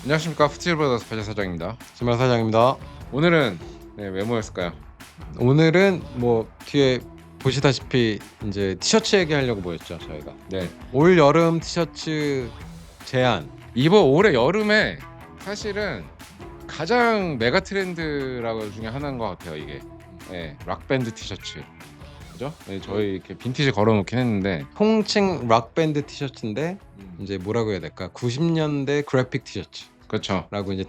안녕하십니까, 푸티브라더스 바자 사장입니다. 신발 사장입니다. 오늘은 왜 모였을까요? 오늘은 뭐 뒤에 보시다시피 이제 티셔츠 얘기하려고 모였죠 저희가. 네, 올 여름 티셔츠 제안. 이번 올해 여름에 사실은 가장 메가 트렌드라고 중에 하나인 것 같아요. 이게 락밴드 티셔츠, 그죠? 저희 이렇게 빈티지 걸어놓긴 했는데, 통칭 락밴드 티셔츠인데 이제 뭐라고 해야 될까? 90년대 그래픽 티셔츠라고 그렇죠. 이제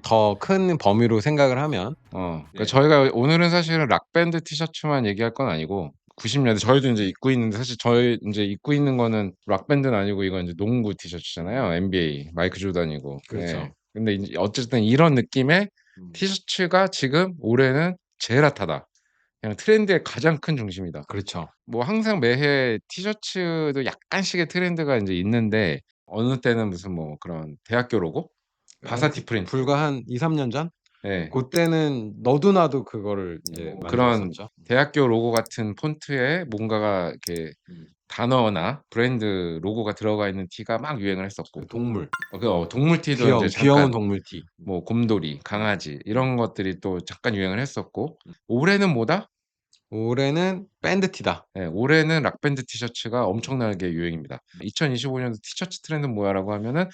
더 큰 범위로 생각을 하면 그러니까 저희가 오늘은 사실은 락밴드 티셔츠만 얘기할 건 아니고 90년대 저희도 이제 입고 있는데, 사실 저희 이제 입고 있는 거는 락밴드는 아니고 이건 이제 농구 티셔츠잖아요. NBA 마이크 조던이고. 그렇죠. 근데 이제 어쨌든 이런 느낌의 티셔츠가 지금 올해는 제일 핫하다. 그냥 트렌드의 가장 큰 중심이다. 그렇죠. 뭐 항상 매해 티셔츠도 약간씩의 트렌드가 이제 있는데, 어느 때는 무슨 뭐 그런 대학교 로고, 바사티 프린트, 불과 한 2-3년 전 예, 그때는 너도 나도 그거를 이제 뭐 그런 만들었었죠. 대학교 로고 같은 폰트에 뭔가가 이렇게 음. 단어나 브랜드 로고가 들어가 있는 티가 막 유행을 했었고, 그 동물, 동물 티도 이제 귀여운 잠깐, 동물 티. 뭐 곰돌이, 강아지 이런 것들이 또 잠깐 유행을 했었고, 올해는 뭐다? 올해는 밴드 티다. 올해는 락밴드 티셔츠가 엄청나게 유행입니다. 2025년도 티셔츠 트렌드는 뭐야라고 하면은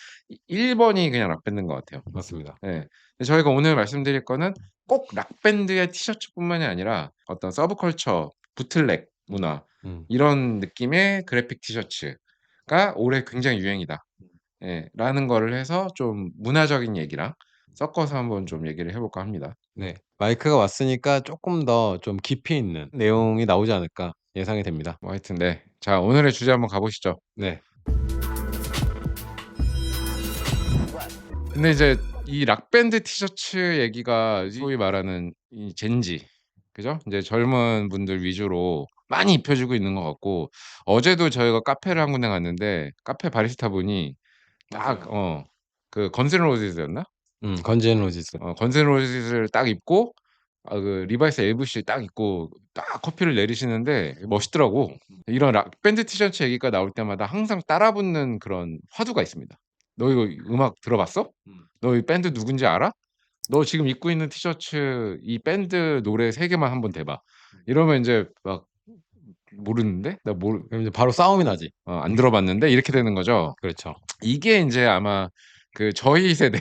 1번이 그냥 락밴드인 것 같아요. 맞습니다. 근데 저희가 오늘 말씀드릴 거는 꼭 락밴드의 티셔츠뿐만이 아니라 어떤 서브컬처, 부틀렉 문화, 음. 이런 느낌의 그래픽 티셔츠가 올해 굉장히 유행이다. 라는 거를 해서 좀 문화적인 얘기랑 섞어서 한번 좀 얘기를 해볼까 합니다. 네. 마이크가 왔으니까 쪼끔 더 좀 깊이 있는 내용이 나오지 않을까 예상이 됩니다. 뭐 하여튼 자, 오늘의 주제 한번 가보시죠. 네. 근데 이제 이 락밴드 티셔츠 얘기가 소위 말하는 이 젠지, 그죠? 이제 젊은 분들 위주로 많이 입혀지고 있는 것 같고, 어제도 저희가 카페를 한 군데 갔는데 카페 바리스타 분이 딱 맞아요. 그 건즈 앤 로지스였나? 건즈 앤 로지스. 건즈 앤 로지스를 딱 입고, 그 리바이스 LVC 딱 입고 딱 커피를 내리시는데 멋있더라고. 이런 락밴드 티셔츠 얘기가 나올 때마다 항상 따라붙는 그런 화두가 있습니다. "너 이거 음악 들어봤어? 너 이 밴드 누군지 알아? 너 지금 입고 있는 티셔츠 이 밴드 노래 3 개만 한번 대봐." 이러면 인제 막 "모르는데? 나 모르 그럼 이제 바로 싸움이 나지. 안 들어봤는데." 이렇게 되는 거죠. 그렇죠. 이게 인제 아마 그 저희 세대,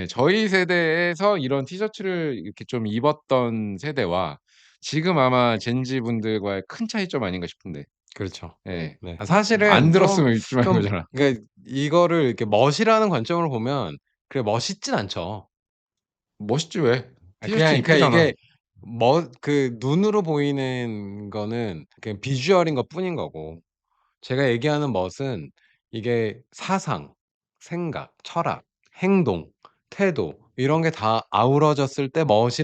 저희 세대에서 이런 티셔츠를 이렇게 좀 입었던 세대와 지금 아마 젠지 분들과의 큰 차이점 아닌가 싶은데. 그렇죠. 예. 네. 안 사실은 들었으면 입지 말는 좀 거잖아. 그러니까 이거를 이렇게 멋이라는 관점으로 보면 그렇게 멋있진 않죠. 멋있지 왜. 티셔츠 그냥 그러니까 이쁘잖아. 이게 그 눈으로 보이는 거는 그냥 비주얼인 것뿐인 거고 제가 얘기하는 멋은 이게 사상, 생각, 철학, 행동, 태도 이런 게 다 아우러졌을 때 멋이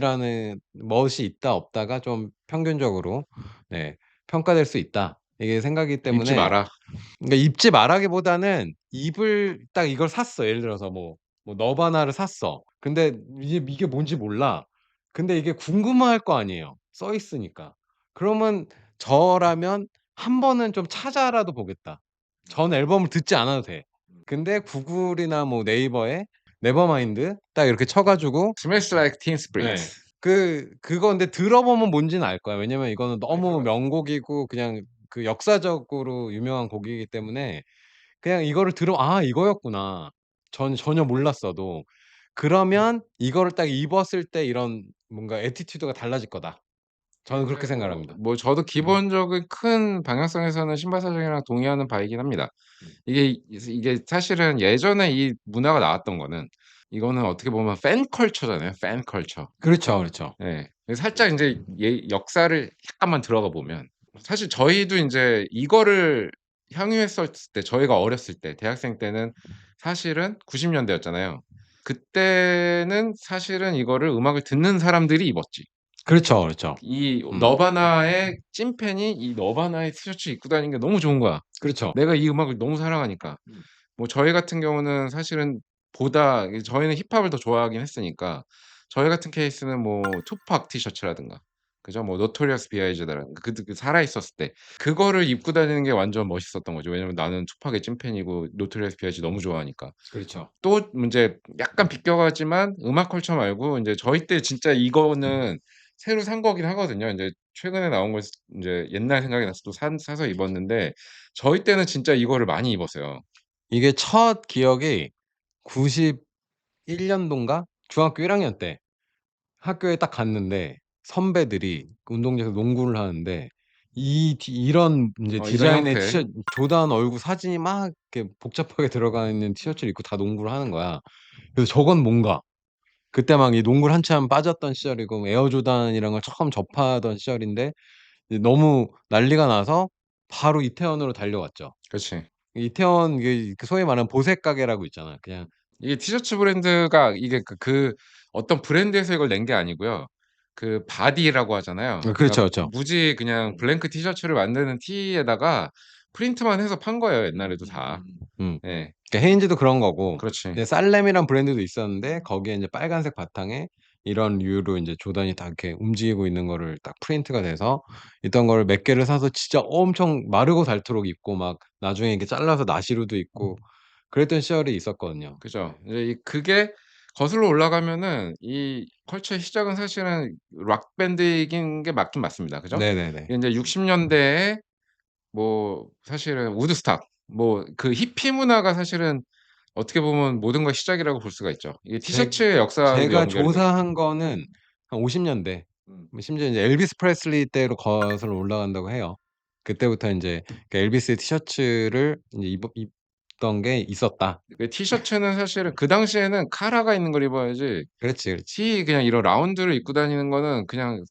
있다 없다가 좀 평균적으로 네 평가될 수 있다. 이게 생각이기 입지 때문에 마라. 그러니까 입지 마라기보다는 입을 딱 이걸 샀어. 예를 들어서 뭐 너바나를 샀어. 근데 이게 뭔지 몰라. 근데 이게 궁금할 거 아니에요, 써 있으니까. 그러면 저라면 한 번은 좀 찾아라도 보겠다. 전 앨범을 듣지 않아도 돼. 근데 구글이나 뭐 네이버에 네버마인드 딱 이렇게 쳐 가지고 Smells like Teen 예. Spirit. 그거 근데 들어보면 뭔지는 알 거야. 왜냐면 이거는 아이 너무 들어봤지. 명곡이고 그냥 그 역사적으로 유명한 곡이기 때문에 그냥 이거를 들으면 '아 이거였구나.' 전혀 몰랐어도. 그러면 이거를 딱 입었을 때 이런 뭔가 애티튜드가 달라질 거다. 저는 그렇게 근데 생각을 합니다. 뭐 저도 기본적인 큰 방향성에서는 신발 사장이랑 동의하는 바이긴 합니다. 이게 사실은 예전에 이 문화가 나왔던 거는, 이거는 어떻게 보면 팬 컬처잖아요, 팬 컬처. 그렇죠, 그렇죠. 그래서 살짝 인제 역사를 약간만 들어가 보면, 사실 저희도 인제 이거를 향유했었을 때, 저희가 어렸을 때 대학생 때는 사실은 90 년대였잖아요. 그때는 사실은 이거를 음악을 듣는 사람들이 입었지. 그렇죠, 그렇죠. 이 음. 너바나의 찐팬이 이 너바나의 티셔츠 입고 다니는 게 너무 좋은 거야. 그렇죠. 내가 이 음악을 너무 사랑하니까. 뭐 저희 같은 경우는 사실은 저희는 힙합을 더 좋아하긴 했으니까, 저희 같은 케이스는 뭐 투팍 티셔츠라든가, 그죠? 뭐 노토리어스 비아이즈라는 그 살아 있었을 때 그거를 입고 다니는 게 완전 멋있었던 거죠. 왜냐면 나는 투팍의 찐팬이고 노토리어스 비아이즈 너무 좋아하니까. 그렇죠. 또 인제 약간 비껴가지만 음악 컬처 말고 인제 저희 때 진짜 이거는 새로 산 거긴 하거든요. 인제 최근에 나온 걸 인제 옛날 생각이 나서 또 사서 입었는데 저희 때는 진짜 이거를 많이 입었어요. 이게 첫 기억이 91 년도인가 중학교 1 학년 때 학교에 딱 갔는데 선배들이 그 운동장에서 농구를 하는데 이런 인제 이런 디자인의 형태. 티셔츠 조던 얼굴 사진이 막 이렇게 복잡하게 들어가 있는 티셔츠를 입고 다 농구를 하는 거야. 그래서 저건 뭔가 그때 막 이 농구를 한참 빠졌던 시절이고 에어 조던이란 걸 처음 접하던 시절인데 이제 너무 난리가 나서 바로 이태원으로 달려갔죠. 그렇지. 이태원 이게 그 소위 말하는 보색 가게라고 있잖아요. 그냥 이게 티셔츠 브랜드가 이게 어떤 브랜드에서 이걸 낸 게 아니고요. 그 바디라고 하잖아요. 그렇죠, 그러니까 그렇죠. 무지 그냥 블랭크 티셔츠를 만드는 티에다가 프린트만 해서 판 거예요, 옛날에도 다. 음. 예. 그러니까 헤인즈도 그런 거고 그렇지. 이제 살렘이란 브랜드도 있었는데 거기에 인제 빨간색 바탕에 이런 류로 인제 조던이 다 이렇게 움직이고 있는 거를 딱 프린트가 돼서 있던 거를 몇 개를 사서 진짜 엄청 마르고 닳도록 입고 막 나중에 이렇게 잘라서 나시루도 입고 그랬던 시절이 있었거든요. 그죠. 이제 그게 거슬러 올라가면은 이 컬처의 시작은 사실은 락 밴드이긴 게 맞긴 맞습니다. 그죠? 네네네. 이게 인제 60 년대에 뭐 사실은 우드스탁 뭐 그 히피 문화가 사실은 어떻게 보면 모든 것의 시작이라고 볼 수가 있죠. 이게 제 티셔츠의 역사로도 제가 연결이 되고. 조사한 거는 한 50 년대 음. 뭐 심지어 인제 엘비스 프레슬리 때로 거슬러 올라간다고 해요. 그때부터 인제 그 엘비스의 티셔츠를 인제 입던 게 있었다. 그 티셔츠는 사실은 그 당시에는 카라가 있는 걸 입어야지 그렇지, 그렇지. 그냥 이런 라운드를 입고 다니는 거는 그냥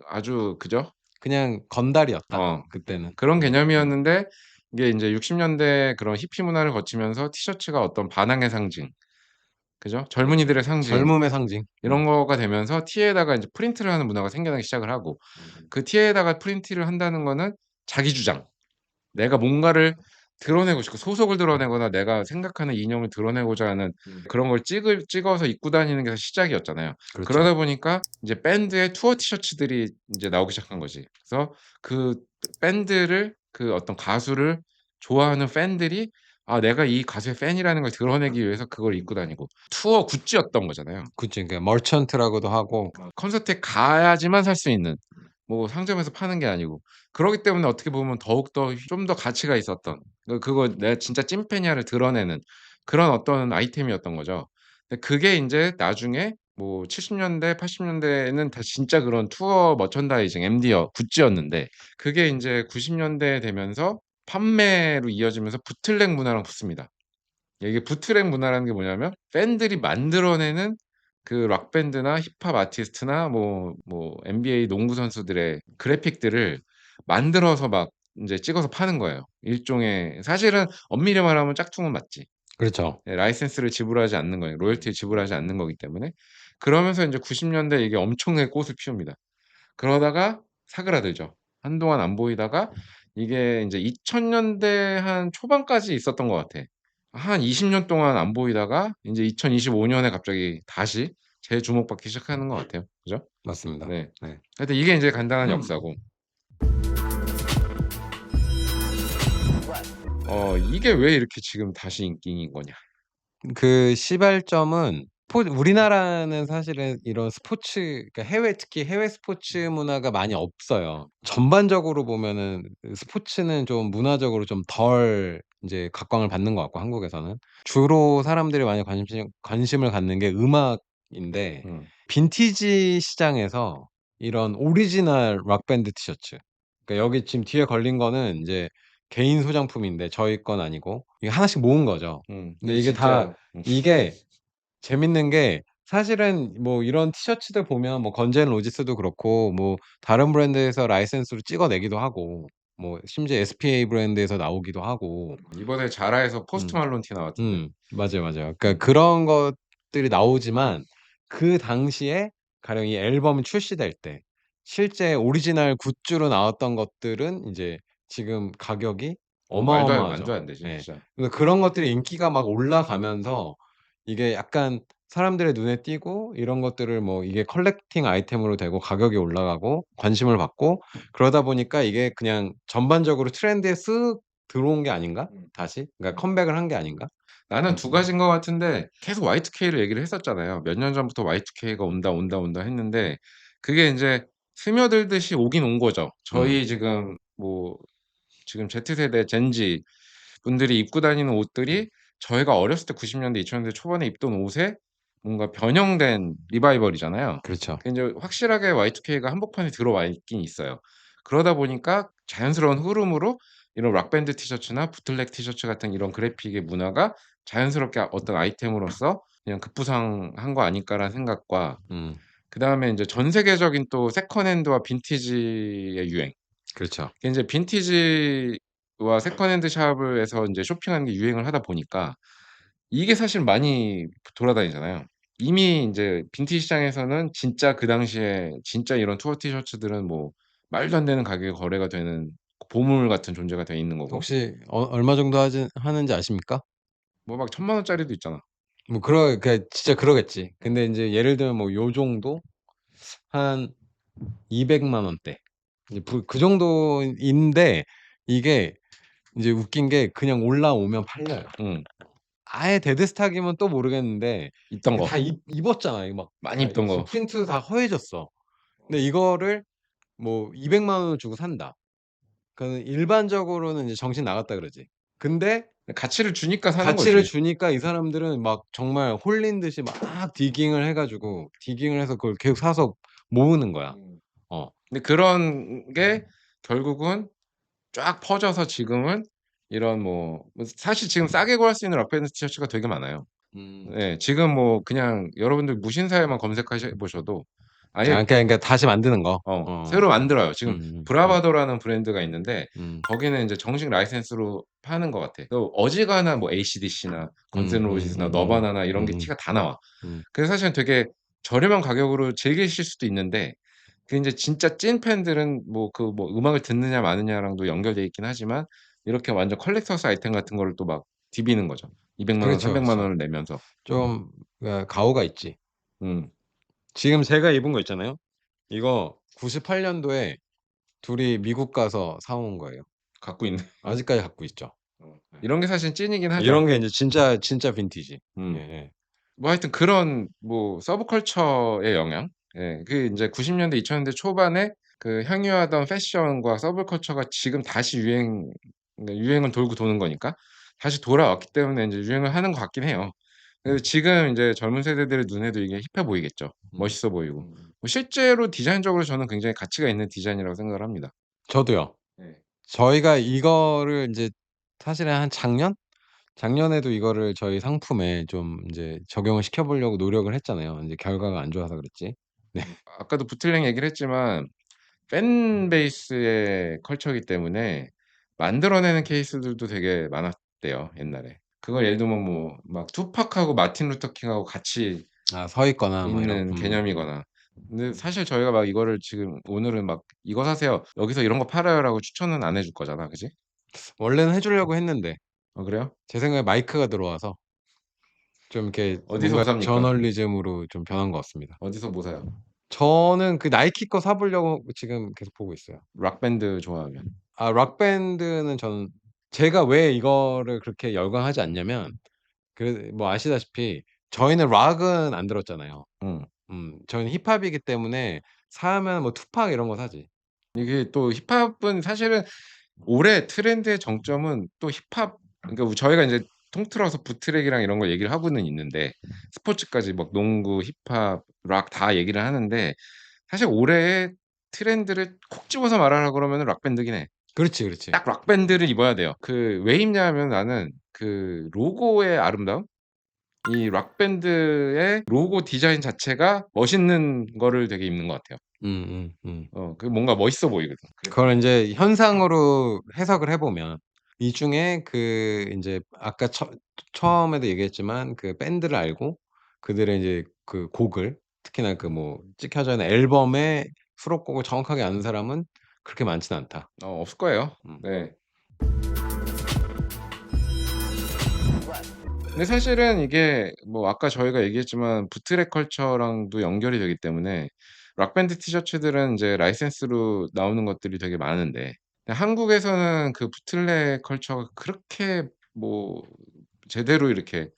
아주 그죠? 그냥 건달이었다 어. 그때는. 그런 개념이었는데 이게 인제 60 년대 그런 히피 문화를 거치면서 티셔츠가 어떤 반항의 상징, 그죠? 젊은이들의 상징 젊음의 상징. 이런 거가 되면서 티에다가 인제 프린트를 하는 문화가 생겨나기 시작을 하고 그 티에다가 프린트를 한다는 거는 자기 주장. 내가 뭔가를 드러내고 싶고 소속을 드러내거나 내가 생각하는 이념을 드러내고자 하는 그런 걸 찍어서 입고 다니는 게 시작이었잖아요. 그렇죠. 그러다 보니까 이제 밴드의 투어 티셔츠들이 인제 나오기 시작한 거지. 그래서 그 밴드를 그 어떤 가수를 좋아하는 팬들이 내가 이 가수의 팬이라는 걸 드러내기 위해서 그걸 입고 다니고 투어 굿즈였던 거잖아요. 그치. 그러니까 머천트라고도 하고 콘서트에 가야지만 살 수 있는 상점에서 파는 게 아니고 그러기 때문에 어떻게 보면 더욱더 좀 더 가치가 있었던 그거 '내가 진짜 찐팬이야.'를 드러내는 그런 어떤 아이템이었던 거죠. 근데 그게 인제 나중에 뭐 70 년대 80 년대에는 다 진짜 그런 투어 머천다이징 굿즈였는데 그게 인제 90 년대 되면서 판매로 이어지면서 부틀렉 문화랑 붙습니다. 이게 부트랙 문화라는 게 뭐냐면 팬들이 만들어내는 그 락 밴드나 힙합 아티스트나 NBA 농구 선수들의 그래픽들을 만들어서 막 인제 찍어서 파는 거예요. 일종의 사실은 엄밀히 말하면 짝퉁은 맞지. 그렇죠. 예 라이센스를 지불하지 않는 거예요. 로열티를 지불하지 않는 거기 때문에. 그러면서 인제 90 년대에 이게 엄청나게 꽃을 피웁니다. 그러다가 사그라들죠. 한동안 안 보이다가 이게 인제 2000 년대 한 초반까지 있었던 것 같아. 한 20년 동안 안 보이다가 인제 2025 년에 갑자기 다시 재주목받기 시작하는 것 같아요. 그죠? 맞습니다. 네. 네. 하여튼 이게 인제 간단한 역사고 이게 왜 이렇게 지금 다시 인기인 거냐. 그 시발점은 우리나라는 사실은 이런 스포츠 그러니까 특히 해외 스포츠 문화가 많이 없어요. 전반적으로 보면은 그 스포츠는 좀 문화적으로 좀 덜 인제 각광을 받는 것 같고 한국에서는. 주로 사람들이 많이 관심을 갖는 게 음악인데 음. 빈티지 시장에서 이런 오리지널 락 밴드 티셔츠 그러니까 여기 지금 뒤에 걸린 거는 인제 개인 소장품인데 저희 건 아니고 이게 하나씩 모은 거죠. 근데 이게 이게 다 진짜 이게 재밌는 게 사실은 뭐 이런 티셔츠들 보면 뭐 건즈 앤 로지스도 그렇고 뭐 다른 브랜드에서 라이센스로 찍어 내기도 하고 뭐 심지어 SPA 브랜드에서 나오기도 하고 이번에 자라에서 포스트 음. 말론 티 나왔던데. 맞아요, 맞아요. 그러니까 그런 것들이 나오지만 그 당시에 가령 이 앨범이 출시될 때 실제 오리지널 굿즈로 나왔던 것들은 인제 지금 가격이 말도 어마어마하죠. 안 되지 예. 진짜. 그래서 그런 것들이 인기가 막 올라가면서 이게 약간 사람들의 눈에 띄고 이런 것들을 뭐 이게 컬렉팅 아이템으로 되고 가격이 올라가고 관심을 받고 그러다 보니까 이게 그냥 전반적으로 트렌드에 쓱 들어온 게 아닌가? 다시? 그러니까 컴백을 한 게 아닌가? 나는 두 가지인 것 같은데 계속 Y2K를 얘기를 했었잖아요. 몇 년 전부터 Y2K가 온다, 온다, 온다 했는데 그게 인제 스며들듯이 오긴 온 거죠. 음. 저희 지금 뭐 지금 Z세대 젠지 분들이 입고 다니는 옷들이 저희가 어렸을 때 90 년대 2000 년대 초반에 입던 옷의 뭔가 변형된 리바이벌이잖아요. 그렇죠. 그 인제 확실하게 Y2K가 한복판에 들어와 있긴 있어요. 그러다 보니까 자연스러운 흐름으로 이런 락밴드 티셔츠나 부틀렉 티셔츠 같은 이런 그래픽의 문화가 자연스럽게 어떤 아이템으로서 그냥 급부상한 거 아닐까라는 생각과 음. 그다음에 인제 전 세계적인 또 세컨핸드와 빈티지의 유행. 그렇죠. 그게 인제 빈티지와 세컨핸드 샵에서 인제 쇼핑하는 게 유행을 하다 보니까 이게 사실 많이 돌아다니잖아요. 이미 인제 빈티지 시장에서는 진짜 그 당시에 진짜 이런 투어 티셔츠들은 뭐 말도 안 되는 가격에 거래가 되는 보물 같은 존재가 돼 있는 거고 혹시 얼마 정도 하는지 아십니까? 뭐 막 1,000,000 원짜리도 있잖아. 뭐 진짜 그러겠지. 근데 인제 예를 들면 뭐 요 정도 한 200만 원대. 이제 그 정도인데 이게 인제 웃긴 게 그냥 올라오면 팔려요. 음. 아예 데드 스탁이면 또 모르겠는데 있던 이게 거. 다 입었잖아. 이게 막 많이 다 입던 지금 거. 프린트도 다 허해졌어. 근데 이거를 뭐 200만 원을 주고 산다. 그러면 일반적으로는 이제 정신 나갔다 그러지. 근데 가치를 주니까 사는 가치를 거지. 주니까 이 사람들은 막 정말 홀린 듯이 막 디깅을 해 가지고 디깅을 해서 그걸 계속 사서 모으는 거야. 어. 근데 그런 게 결국은 쫙 퍼져서 지금은 이런 뭐 사실 지금 싸게 구할 수 있는 락밴드 티셔츠가 되게 많아요. 음. 예. 지금 뭐 그냥 여러분들 무신사에만 검색하셔 보셔도 아예 그러니까 다시 만드는 거. 새로 만들어요. 지금 음음. 브라바도라는 브랜드가 있는데 음. 거기는 인제 정식 라이센스로 파는 것 같아. 또 어지간한 뭐 AC/DC나 건스 앤 로지스나 너바나나 이런 게 티가 다 나와. 음. 그래서 사실은 되게 저렴한 가격으로 즐기실 수도 있는데 그 인제 진짜 찐 팬들은 뭐 음악을 듣느냐 마느냐랑도 연결돼 있긴 하지만 이렇게 완전 컬렉터스 아이템 같은 거를 또 막 디비는 거죠. 200만 원, 그렇죠, 300만 그렇죠. 원을 내면서. 좀 가오가 있지. 음. 지금 제가 입은 거 있잖아요. 이거 98 년도에 둘이 미국 가서 사온 거예요. 갖고 있네. 아직까지 갖고 있죠. 네. 이런 게 사실 찐이긴 하죠. 이런 게 인제 진짜 빈티지. 음. 예예. 뭐 하여튼 그런 뭐 서브컬처의 영향 예 그 인제 90 년대 2000 년대 초반에 그 향유하던 패션과 서브컬처가 지금 다시 그러니까 유행을 돌고 도는 거니까 다시 돌아왔기 때문에 인제 유행을 하는 것 같긴 해요. 그래서 지금 인제 젊은 세대들의 눈에도 이게 힙해 보이겠죠. 음. 멋있어 보이고. 음. 뭐 실제로 디자인적으로 저는 굉장히 가치가 있는 디자인이라고 생각을 합니다. 저도요. 네. 저희가 이거를 인제 사실은 한 작년에도 이거를 저희 상품에 좀 인제 적용을 시켜 보려고 노력을 했잖아요. 인제 결과가 안 좋아서 그랬지. 네. 아까도 부틀랭 얘기를 했지만 팬 베이스의 컬처이기 때문에 만들어내는 케이스들도 되게 많았대요, 옛날에. 그걸 예를 들면 뭐 막 투팍하고 마틴 루터 킹하고 같이 서 있거나 뭐 이런. 있는 개념이거나. 근데 사실 저희가 막 이거를 지금 오늘은 막 "이거 사세요. 여기서 이런 거 팔아요."라고 추천은 안 해줄 거잖아. 그지? 원래는 해 주려고 했는데 그래요? 제 생각에 마이크가 들어와서 좀 이렇게 어디서 뭐 뭔가 삽니까? 저널리즘으로 좀 변한 것 같습니다. 어디서 뭐 사요? 저는 그 나이키 거 사 보려고 지금 계속 보고 있어요. 락 밴드 좋아하면. 락밴드는 저는 제가 왜 이거를 그렇게 열광하지 않냐면 뭐 아시다시피 저희는 락은 안 들었잖아요. 음. 저희는 힙합이기 때문에 사면 뭐 투팍 이런 거 사지. 이게 또 힙합은 사실은 올해 트렌드의 정점은 또 힙합 그러니까 저희가 인제 통틀어서 부트랙이랑 이런 걸 얘기를 하고는 있는데 스포츠까지 막 농구, 힙합, 락 다 얘기를 하는데 사실 올해의 트렌드를 콕 집어서 말하라 그러면은 락 밴드긴 해. 그렇지, 그렇지. 딱 락 밴드를 입어야 돼요. 그 왜 입냐면 나는 그 로고의 아름다움? 이 락 밴드의 로고 디자인 자체가 멋있는 거를 되게 입는 것 같아요. 그 뭔가 멋있어 보이거든. 그래서 그걸 인제 현상으로 해석을 해 보면 이 중에 인제 아까 처음에도 얘기했지만 그 밴드를 알고 그들의 인제 그 곡을 특히나 그 뭐 찍혀져 있는 앨범의 수록곡을 정확하게 아는 사람은 그렇게 많지는 않다. 없을 거예요. 음. 네. 근데 사실은 이게 뭐 아까 저희가 얘기했지만 부트렉 컬처랑도 연결이 되기 때문에 락 밴드 티셔츠들은 인제 라이센스로 나오는 것들이 되게 많은데 한국에서는 그 부트렉 컬처가 그렇게 뭐 제대로 이렇게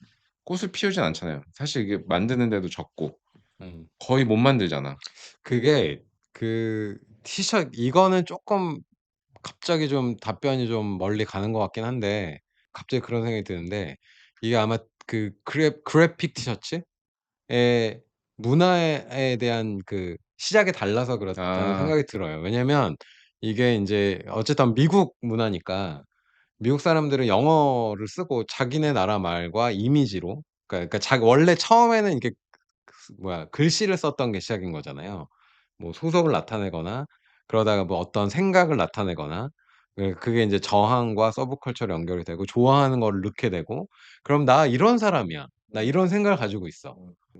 꽃을 피우진 않잖아요. 사실 이게 만드는 데도 적고 음. 거의 못 만들잖아. 그게 그 티셔츠 이거는 쪼끔 갑자기 좀 답변이 좀 멀리 가는 것 같긴 한데 갑자기 그런 생각이 드는데 이게 아마 그 그래픽 티셔츠의 문화에 대한 그 시작이 달라서 그렇다는 아. 생각이 들어요. 왜냐면 이게 인제 어쨌든 미국 문화니까 미국 사람들은 영어를 쓰고 자기네 나라 말과 이미지로 그러니까 자기 원래 처음에는 이게 뭐야 글씨를 썼던 게 시작인 거잖아요. 뭐 소속을 나타내거나 그러다가 뭐 어떤 생각을 나타내거나 그게 인제 저항과 서브컬처로 연결이 되고 좋아하는 거를 넣게 되고 그럼 '나 이런 사람이야. 나 이런 생각을 가지고 있어.'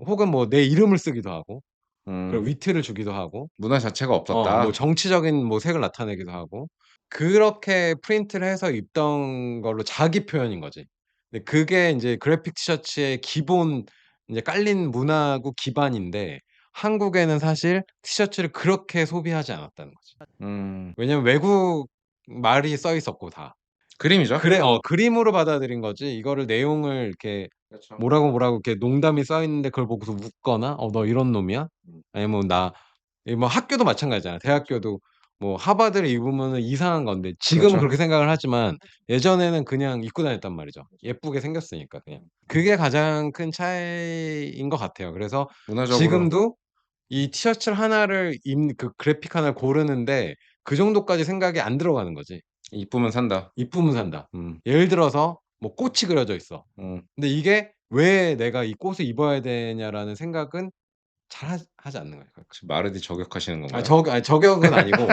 혹은 뭐 내 이름을 쓰기도 하고 음. 그리고 위트를 주기도 하고 문화 자체가 뭐 없었다. 정치적인 뭐 색을 나타내기도 하고 그렇게 프린트를 해서 입던 걸로 자기 표현인 거지. 근데 그게 인제 그래픽 티셔츠의 기본 인제 깔린 문화고 기반인데 한국에는 사실 티셔츠를 그렇게 소비하지 않았다는 거지. 음. 왜냐면 외국 말이 써 있었고 다. 그림이죠. 그림으로 받아들인 거지 이거를 내용을 이렇게 그렇죠. 뭐라고 이렇게 농담이 써 있는데 그걸 보고서 웃거나 "어 너 이런 놈이야?" 음. 아니면 나 이 뭐 학교도 마찬가지잖아요. 대학교도 뭐 하버드를 입으면은 이상한 건데 지금은 그렇죠. 그렇게 생각을 하지만 예전에는 그냥 입고 다녔단 말이죠. 예쁘게 생겼으니까 그냥. 그게 가장 큰 차이인 것 같아요. 그래서 문화적으로 지금도 이 티셔츠 하나를 그 그래픽 하나를 고르는데 그 정도까지 생각이 안 들어가는 거지. 이쁘면 산다. 이쁘면 산다. 예를 들어서 뭐 꽃이 그려져 있어. 음. 근데 이게 '왜 내가 이 꽃을 입어야 되냐.'라는 생각은 잘 하지 않는 거예요. 지금 마르디 저격하시는 아 건가요? 저격은 아니고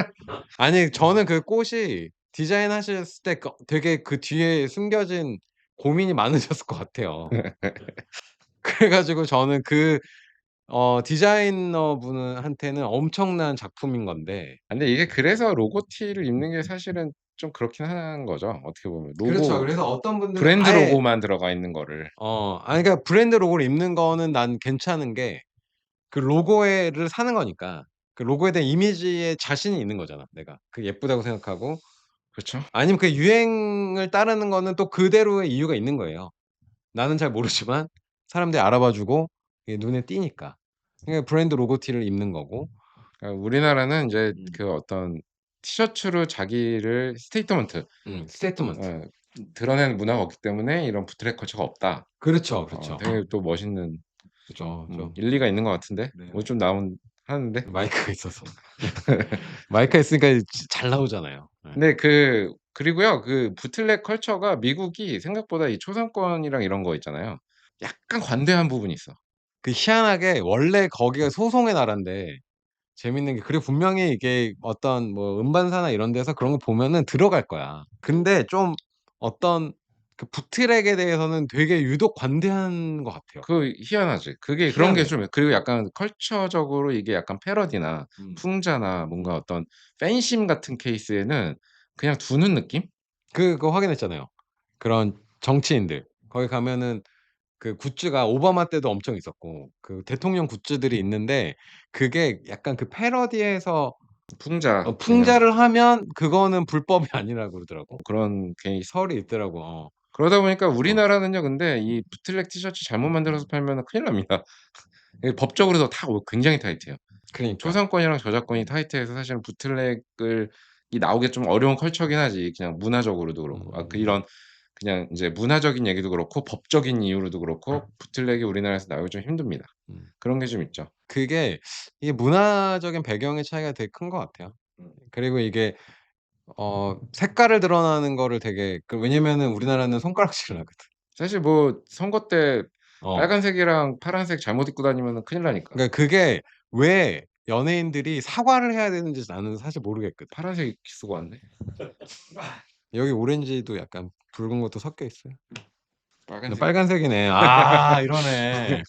아니 저는 그 꽃이 디자인하셨을 때 되게 그 뒤에 숨겨진 고민이 많으셨을 것 같아요. 그래 가지고 저는 그 디자이너 한테는 엄청난 작품인 건데 근데 이게 그래서 로고 티를 입는 게 사실은 좀 그렇긴 한 거죠. 어떻게 보면. 그렇죠. 로고 그래서 어떤 분들은 브랜드 아예 로고만 들어가 있는 거를. 아니 그러니까 브랜드 로고를 입는 거는 난 괜찮은 게 그 로고를 사는 거니까 그 로고에 대한 이미지에 자신이 있는 거잖아 내가. 그게 예쁘다고 생각하고 그렇죠. 아니면 그 유행을 따르는 거는 또 그대로의 이유가 있는 거예요. 나는 잘 모르지만 사람들이 알아봐 주고 이게 눈에 띄니까. 그러니까 브랜드 로고 티를 입는 거고. 우리나라는 인제 음. 그 어떤 티셔츠로 자기를 스테이트먼트 스테이트먼트. 예 드러내는 문화가 없기 때문에 이런 부트랙 컬처가 없다. 그렇죠, 그렇죠. 되게 또 멋있는 그죠. 좀 일리가 있는 것 같은데 네. 오늘 좀 나온 하는데. 마이크가 있어서. 마이크가 있으니까 잘 나오잖아요. 예. 근데 그리고요. 그 부트랙 컬처가 미국이 생각보다 이 초상권이랑 이런 거 있잖아요. 약간 관대한 부분이 있어. 그 희한하게 원래 거기가 소송의 나라인데 재밌는 게 그리고 분명히 이게 어떤 뭐 음반사나 이런 데서 그런 거 보면은 들어갈 거야. 근데 좀 어떤 그 부트랙에 대해서는 되게 유독 관대한 것 같아요. 희한하지. 그게 그런 게 희한해요. 좀 그리고 약간 컬처적으로 이게 약간 패러디나 음. 풍자나 뭔가 음. 어떤 팬심 같은 케이스에는 그냥 두는 느낌? 그거 확인했잖아요. 그런 정치인들 거기 가면은 그 굿즈가 오바마 때도 엄청 있었고 그 대통령 굿즈들이 있는데 그게 약간 그 패러디해서 풍자 그냥 풍자를 하면 그거는 불법이 아니라고 그러더라고. 그런 케이스. 설이 있더라고. 그러다 보니까 어. 우리나라는요 근데 이 부트랙 티셔츠 잘못 만들어서 팔면은 큰일 납니다. 이게 법적으로도 다 굉장히 타이트해요. 그러니까. 초상권이랑 저작권이 타이트해서 사실은 부트랙을 이 나오기 좀 어려운 컬처긴 하지. 그냥 문화적으로도 그렇고. 음. 이런 그냥 인제 문화적인 얘기도 그렇고 법적인 이유로도 그렇고 부트랙이 우리나라에서 나오기 좀 힘듭니다. 음. 그런 게 좀 있죠. 그게 이게 문화적인 배경의 차이가 되게 큰 것 같아요. 음. 그리고 이게 색깔을 드러나는 거를 되게 왜냐면은 우리나라는 손가락질을 하거든. 사실 뭐 선거 때 어. 빨간색이랑 파란색 잘못 입고 다니면은 큰일 나니까. 그러니까 그게 왜 연예인들이 사과를 해야 되는지 나는 사실 모르겠거든. 파란색 쓰고 왔네. 여기 오렌지도 약간 붉은 것도 섞여 있어요. 근데 빨간색 빨간색이네. 이러네.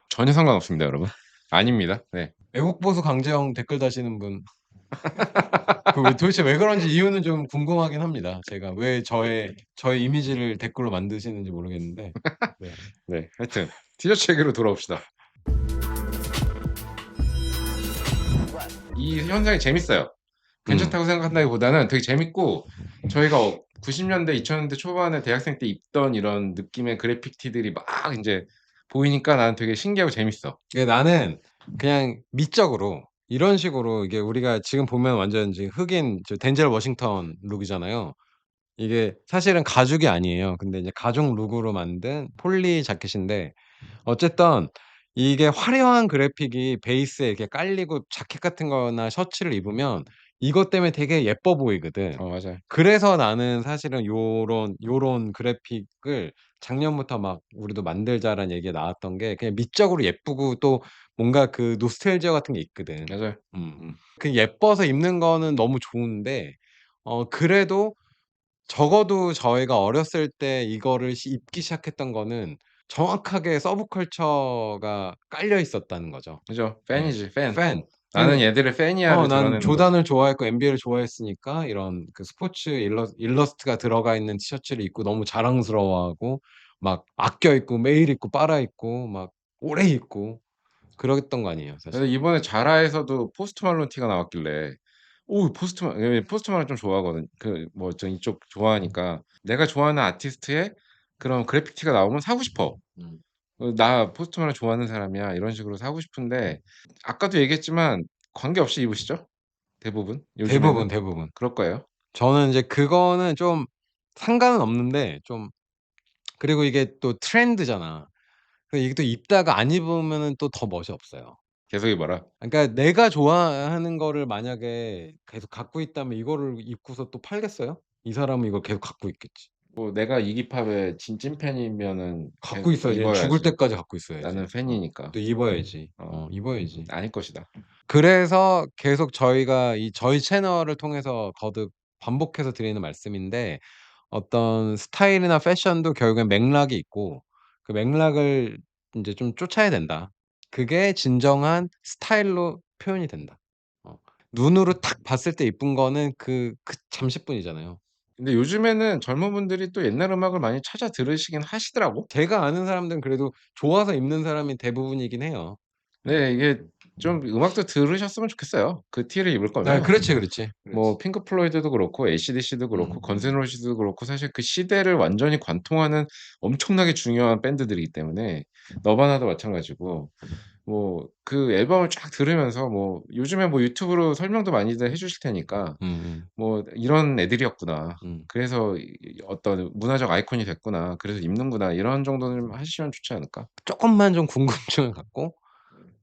전혀 상관없습니다 여러분. 아닙니다. 네. 애국보수 강제형 댓글 다시는 분 그 왜 도대체 왜 그런지 이유는 좀 궁금하긴 합니다. 제가 왜 저의 이미지를 댓글로 만드시는지 모르겠는데. 네. 네. 하여튼 티셔츠 얘기로 돌아옵시다. 이 현상이 재밌어요. 괜찮다고 생각한다기보다는 되게 재밌고 저희가 90 년대 2000 년대 초반에 대학생 때 입던 이런 느낌의 그래픽 티들이 막 인제 보이니까 나는 되게 신기하고 재밌어. 예 나는 그냥 미적으로 이런 식으로 이게 우리가 지금 보면 완전 이제 흑인 저 덴젤 워싱턴 룩이잖아요. 이게 사실은 가죽이 아니에요. 근데 이제 가죽 룩으로 만든 폴리 자켓인데 어쨌든 이게 화려한 그래픽이 베이스에 이렇게 깔리고 자켓 같은 거나 셔츠를 입으면 이것 때문에 되게 예뻐 보이거든. 맞아요. 그래서 나는 사실은 요런 그래픽을 작년부터 막 우리도 만들자라는 얘기가 나왔던 게 그냥 미적으로 예쁘고 또 뭔가 그 노스텔지아 같은 게 있거든. 맞아요. 음. 음. 그 예뻐서 입는 거는 너무 좋은데 그래도 적어도 저희가 어렸을 때 이거를 입기 시작했던 거는 정확하게 서브컬처가 깔려 있었다는 거죠. 그죠. 예. 팬이지 팬. 팬. 나는 그 얘들의 팬이야를 난 드러내는 거지. 조단을 좋아했고 NBA를 좋아했으니까 이런 그 스포츠 일러스트가 들어가 있는 티셔츠를 입고 너무 자랑스러워하고 막 아껴 입고 매일 입고 빨아 입고 막 오래 입고 그랬던 거 아니에요 그래서 사실. 이번에 자라에서도 포스트 말론 티가 나왔길래 포스트 말론 좀 좋아하거든. 그 뭐 저 이쪽 좋아하니까 내가 좋아하는 아티스트의 그런 그래픽 티가 나오면 사고 싶어. 음. '나 포스트 말론 좋아하는 사람이야.' 이런 식으로 사고 싶은데 아까도 얘기했지만 관계없이 입으시죠? 대부분? 요즘에는? 대부분. 그럴 거예요. 저는 인제 그거는 좀 상관은 없는데 좀 그리고 이게 또 트렌드잖아. 이게 또 입다가 안 입으면은 또 더 멋이 없어요. 계속 입어라. 그러니까 내가 좋아하는 거를 만약에 계속 갖고 있다면 이거를 입고서 또 팔겠어요? 이 사람은 이걸 계속 갖고 있겠지. 뭐 내가 이기팝의 찐팬이면은 갖고 계속 또 있어야지. 죽을 입어야지. 때까지 갖고 있어야지. 나는 팬이니까. 또 입어야지. 어 입어야지. 아닐 것이다. 그래서 계속 저희가 저희 채널을 통해서 거듭 반복해서 드리는 말씀인데 어떤 스타일이나 패션도 결국엔 맥락이 있고 그 맥락을 인제 좀 쫓아야 된다. 그게 진정한 스타일로 표현이 된다. 어. 눈으로 탁 봤을 때 이쁜 거는 그 잠시뿐이잖아요. 근데 요즘에는 젊은 분들이 또 옛날 음악을 많이 찾아 들으시긴 하시더라고. 제가 아는 사람들은 그래도 좋아서 입는 사람이 대부분이긴 해요. 네. 네 이게 좀 음악도 들으셨으면 좋겠어요. 그 티를 입을 아 거면. 그렇지, 그렇지. 뭐 그렇지. 핑크 플로이드도 그렇고 AC/DC도 그렇고 건즈 앤 음. 로지스도 그렇고 사실 그 시대를 완전히 관통하는 엄청나게 중요한 밴드들이기 때문에 너바나도 마찬가지고 뭐 그 앨범을 쫙 들으면서 뭐 요즘에 뭐 유튜브로 설명도 많이들 해 주실 테니까 음음. 뭐 '이런 애들이었구나. 음. 그래서 어떤 문화적 아이콘이 됐구나. 그래서 입는구나.' 이런 정도는 좀 하시면 좋지 않을까? 쪼끔만 좀 궁금증을 갖고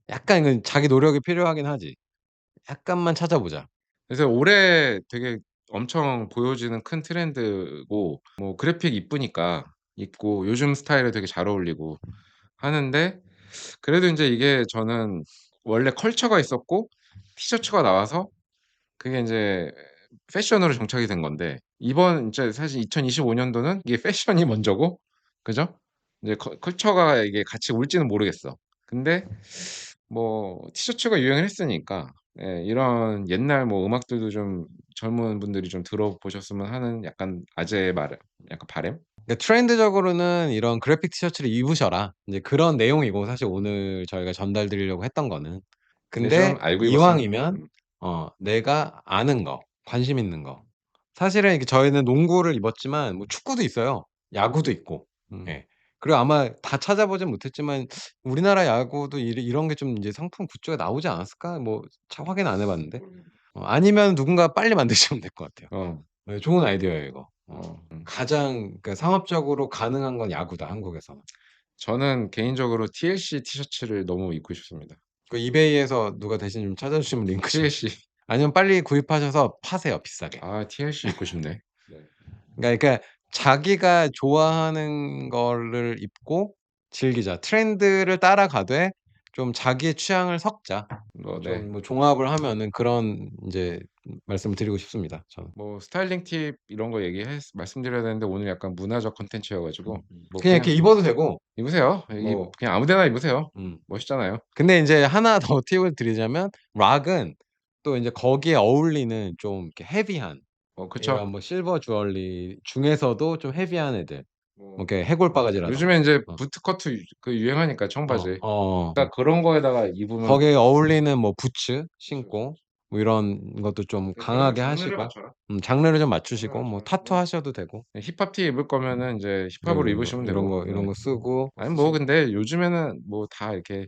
약간 그 자기 노력이 필요하긴 하지. 약간만 찾아보자. 그래서 올해 되게 엄청 보여지는 큰 트렌드고 뭐 그래픽 이쁘니까 입고 요즘 스타일에 되게 잘 어울리고 하는데 그래도 인제 이게 저는 원래 컬처가 있었고 티셔츠가 나와서 그게 인제 패션으로 정착이 된 건데 이번 인제 사실 2025 년도는 이게 패션이 먼저고 그죠? 이제 컬처가 이게 같이 올지는 모르겠어. 근데 뭐 티셔츠가 유행을 했으니까 이런 옛날 뭐 음악들도 좀 젊은 분들이 좀 들어보셨으면 하는 약간 아재의 약간 바람? 그러니까 트렌드적으로는 이런 "그래픽 티셔츠를 입으셔라." 인제 그런 내용이고 사실 오늘 저희가 전달 드리려고 했던 거는. 근데 좀 근데 알고 입었으면 이왕이면 내가 아는 거, 관심 있는 거. 사실은 이렇게 저희는 농구를 입었지만 뭐 축구도 있어요. 야구도 있고. 음. 예. 그리고 아마 다 찾아보진 못했지만 우리나라 야구도 이런 게 좀 인제 상품 굿즈가 나오지 않았을까? 뭐 확인 안 해 봤는데. 아니면 누군가 빨리 만드시면 될 것 같아요. 어. 네 좋은 아이디어예요 이거. 음. 가장 그러니까 상업적으로 가능한 건 야구다 한국에서는. 저는 개인적으로 TLC 티셔츠를 너무 입고 싶습니다. 그 이베이에서 누가 대신 좀 찾아 주시면 링크 좀 TLC. 아니면 빨리 구입하셔서 파세요 비싸게. TLC 입고 싶네. 네. 그러니까 자기가 좋아하는 거를 입고 즐기자. 트렌드를 따라가되 좀 자기의 취향을 섞자. 네. 좀 뭐 종합을 하면은 그런 인제 말씀을 드리고 싶습니다 저는. 뭐 스타일링 팁 이런 거 말씀드려야 되는데 오늘 약간 문화적 콘텐츠여 가지고 뭐 그냥 이렇게 그냥 입어도 되고 입으세요. 뭐 그냥 아무 데나 입으세요. 음. 멋있잖아요. 근데 인제 하나 더 팁을 드리자면 락은 또 인제 거기에 어울리는 좀 이렇게 헤비한 그쵸. 이런 뭐 실버 주얼리 중에서도 좀 헤비한 애들 뭐 뭐 이렇게 해골 바가지라든가 요즘에 인제 어. 부트커트 유행하니까 어 청바지. 어어. 그러니까 그런 거에다가 입으면 거기에 어울리는 뭐 부츠 그쵸, 그쵸. 신고 뭐 이런 것도 좀 네, 그러면 강하게 장르를 하시고 맞춰라. 장르를 좀 장르를 맞추시고 뭐 맞춰라. 타투 하셔도 되고. 네, 힙합 티 입을 거면은 인제 힙합으로 네네네. 입으시면 이런 되고. 거 네. 쓰고 아니 뭐 근데 요즘에는 뭐 다 이렇게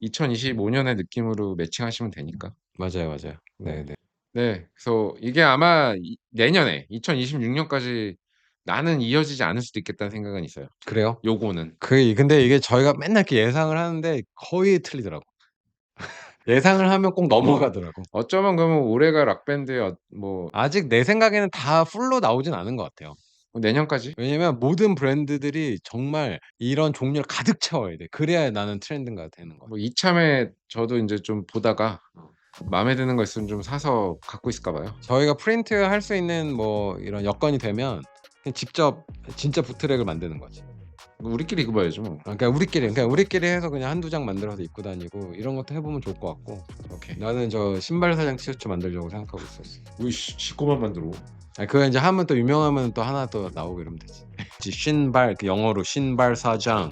2025 년의 느낌으로 매칭하시면 되니까. 맞아요, 맞아요. 네. 네네. 네. 그래서 이게 아마 내년에 2026 년까지 나는 이어지지 않을 수도 있겠다는 생각은 있어요. 그래요? 요거는. 근데 이게 저희가 맨날 이렇게 예상을 하는데 거의 틀리더라고. 예상을 하면 꼭 넘어가더라고. 어쩌면 그러면 올해가 락 밴드의 아직 내 생각에는 다 풀로 나오진 않은 것 같아요. 내년까지 왜냐면 모든 브랜드들이 정말 이런 종류를 가득 채워야 돼. 그래야 나는 트렌드가 되는 것 같아. 이참에 저도 인제 좀 보다가 어. 마음에 드는 거 있으면 좀 사서 갖고 있을까 봐요. 저희가 프린트할 수 있는 뭐 이런 여건이 되면 그냥 직접 진짜 부트랙을 만드는 거지. 우리끼리 입어야죠 뭐. 그러니까 우리끼리 해서 그냥 1-2 장 만들어서 입고 다니고 이런 것도 해 보면 좋을 것 같고. 오케이. 나는 저 신발 사장 티셔츠 만들려고 생각하고 있었어. 왜 지꺼만 만들어. 그거 인제 하면 또 유명하면 또 하나 또 나오고 이러면 되지. 신발 그 영어로 신발 사장,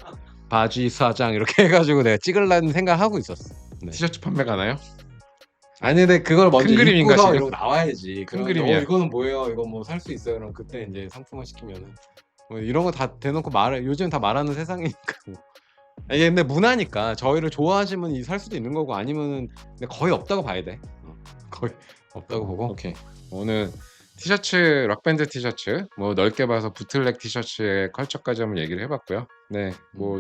바지 사장 이렇게 해 가지고 내가 찍으려는 생각을 하고 있었어. 네. 티셔츠 판매 가나요? 아니 근데 그걸 먼저 큰 그림인가 입고서 지금? 이러고 나와야지. 큰 그러면 그림이야. 이거는 뭐예요? 이거 뭐 살 수 있어요?" 그럼 그때 인제 상품화 시키면은 뭐 이런 거 다 대놓고 말해 요즘 다 말하는 세상이니까 뭐. 이게 근데 문화니까 저희를 좋아하시면 살 수도 있는 거고 아니면은 근데 거의 없다고 봐야 돼. 거의 없다고 보고. 오케이. 오늘 티셔츠 락밴드 티셔츠 넓게 봐서 부틀렉 티셔츠의 컬처까지 한번 얘기를 해 봤고요. 네.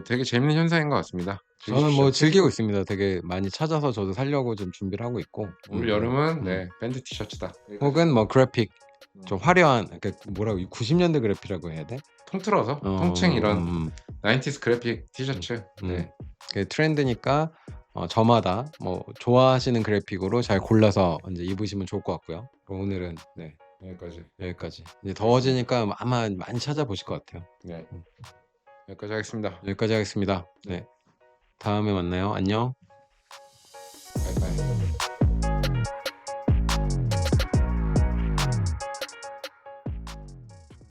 되게 재밌는 현상인 것 같습니다. 저는 뭐 즐기십시오. 즐기고 있습니다. 되게 많이 찾아서 저도 사려고 좀 준비를 하고 있고. 올 여름은 네 밴드 티셔츠다. 혹은 뭐 그래픽 좀 화려한 그러니까 뭐라고 90 년대 그래픽이라고 해야 돼? 통틀어서 통칭 이런 음. 90s 그래픽 음. 티셔츠. 네. 그게 트렌드니까 저마다 뭐 좋아하시는 그래픽으로 잘 골라서 인제 입으시면 좋을 것 같고요. 오늘은 네 여기까지. 여기까지. 이제 더워지니까 아마 많이 찾아보실 것 같아요. 네. 여기까지 하겠습니다. 여기까지 하겠습니다. 네. 다음에 만나요. 안녕.